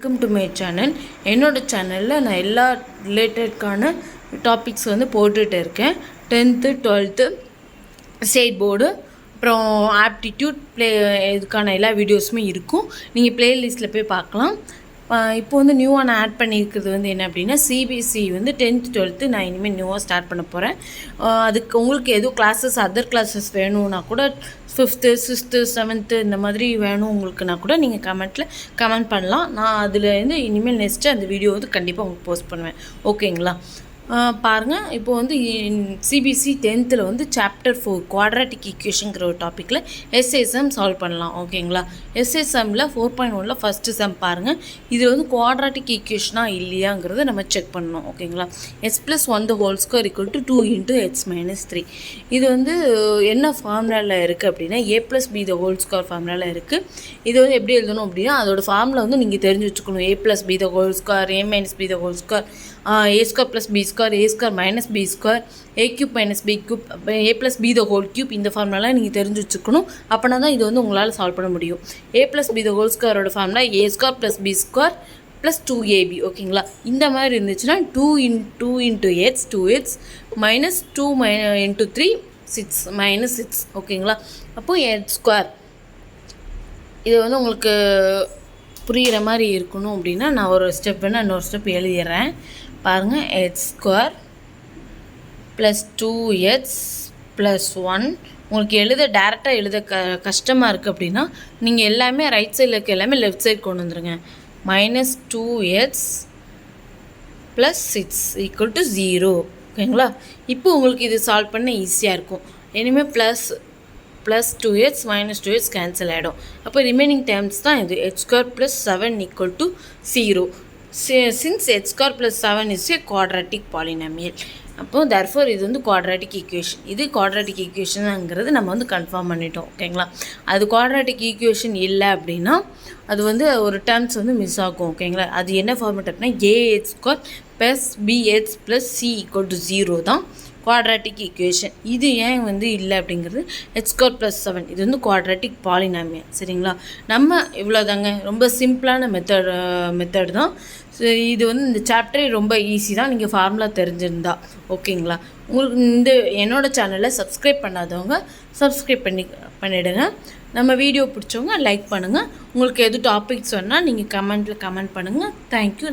Welcome to my channel. என்னோடய சேனலில் நான் எல்லா ரிலேட்டட்கான டாபிக்ஸ் வந்து போட்டுகிட்டு இருக்கேன். 10th 12th ஸ்டேட் போர்டு அப்புறம் ஆப்டிடியூட் இதுக்கான எல்லா வீடியோஸுமே இருக்கும். நீங்கள் ப்ளேலிஸ்ட்டில் போய் பார்க்கலாம். இப்போ வந்து நியூவாக நான் ஆட் பண்ணியிருக்கிறது வந்து என்ன அப்படின்னா, சிபிஎஸ்சி வந்து 10th 12th நான் இனிமேல் நியூவாக ஸ்டார்ட் பண்ண போகிறேன். அதுக்கு உங்களுக்கு எதுவும் கிளாஸஸ் அதர் கிளாஸஸ் வேணும்னா கூட 5th 6th 7th இந்த மாதிரி வேணும் உங்களுக்குனா கூட நீங்கள் கமெண்ட் பண்ணலாம். நான் அதில் வந்து இனிமேல் நெக்ஸ்ட்டு அந்த வீடியோ வந்து கண்டிப்பாக உங்களுக்கு போஸ்ட் பண்ணுவேன். ஓகேங்களா? பாருங்கள், இப்போ வந்து சிபிஎஸ்சி 10th வந்து சாப்டர் 4 குவாட்ராட்டிக் ஈக்குவேஷனுங்கிற ஒரு டாப்பிக்கில் எஸ்எஸ்எம் சால்வ் பண்ணலாம். ஓகேங்களா? எஸ்எஸ்எம்மில் 4.1 ஃபஸ்ட்டு சம் பாருங்கள். இது வந்து குவாட்ராட்டிக் ஈக்குவேஷனாக இல்லையாங்கிறத நம்ம செக் பண்ணணும். ஓகேங்களா? x+1 the whole square equal to 2 into x minus 3. இது வந்து என்ன ஃபார்முலாவில் இருக்குது அப்படின்னா a+b the whole square ஃபார்முலாவில் இருக்குது. இது வந்து எப்படி எழுதணும் அப்படின்னா அதோட ஃபார்முலா வந்து நீங்கள் தெரிஞ்சு வச்சுக்கணும். a+b the whole square, a minus b the whole square, a square plus b square, a square minus b square, a cube minus b cube, a plus b the whole cube. இந்த ஃபார்முலாலாம் நீங்கள் தெரிஞ்சு வச்சுக்கணும். அப்படின்னா தான் இது வந்து உங்களால் solve பண்ண முடியும். a plus b the whole squareோட formula a square plus b square plus 2ab. ஓகேங்களா? இந்த மாதிரி இருந்துச்சுன்னா 2 into x 2x minus 2 into 3 6 minus 6. ஓகேங்களா? அப்போது x ஸ்கொயர் இது வந்து உங்களுக்கு புரிகிற மாதிரி இருக்கணும் அப்படின்னா நான் ஒரு ஸ்டெப் வேணால் இன்னொரு ஸ்டெப் எழுதிடுறேன். பாருங்கள், x square plus 2x plus 1. உங்களுக்கு டேரெக்டாக எழுத கஷ்டமாக இருக்குது அப்படின்னா நீங்கள் எல்லாமே ரைட் சைடில் இருக்க எல்லாமே லெஃப்ட் சைடு கொண்டு வந்துடுங்க. Minus 2x plus 6 equal to 0. ஓகேங்களா? இப்போ உங்களுக்கு இது சால்வ் பண்ண ஈஸியாக இருக்கும். இனிமேல் plus 2x minus 2x cancel ஆகிடும். அப்போ ரிமைனிங் டேர்ம்ஸ் தான் இது. x square plus 7 equal to 0. Since x square plus 7 is a quadratic polynomial, அப்போது therefore இது வந்து குவாட்ராட்டிக் ஈக்குவேஷன். இது குவாட்ராட்டிக் ஈக்குவேஷனுங்கிறது நம்ம வந்து கன்ஃபார்ம் பண்ணிட்டோம். ஓகேங்களா? அது குவாட்ராட்டிக் ஈக்குவேஷன் இல்லை அப்படின்னா அது வந்து ஒரு டேர்ம்ஸ் வந்து மிஸ் ஆகும். ஓகேங்களா? அது என்ன ஃபார்மேட் அப்படின்னா ax square plus bx plus c equal to 0 தான் குவாட்ராட்டிக் ஈக்குவேஷன். இது ஏன் வந்து இல்லை அப்படிங்கிறது x ஸ்கொயர் ப்ளஸ் 7 இது வந்து குவாட்ராட்டிக் பாலினாமியல். சரிங்களா? நம்ம இவ்வளோதாங்க, ரொம்ப சிம்பிளான மெத்தட் தான். ஸோ இது வந்து இந்த சாப்டரே ரொம்ப ஈஸி தான் நீங்கள் ஃபார்முலா தெரிஞ்சிருந்தா. ஓகேங்களா? உங்களுக்கு என்னோடய சேனலை சப்ஸ்கிரைப் பண்ணாதவங்க சப்ஸ்கிரைப் பண்ணிவிடுங்க. நம்ம வீடியோ பிடிச்சவங்க லைக் பண்ணுங்கள். உங்களுக்கு எது டாபிக்ஸ் சொன்னால் நீங்கள் கமெண்ட் பண்ணுங்கள். தேங்க்யூ.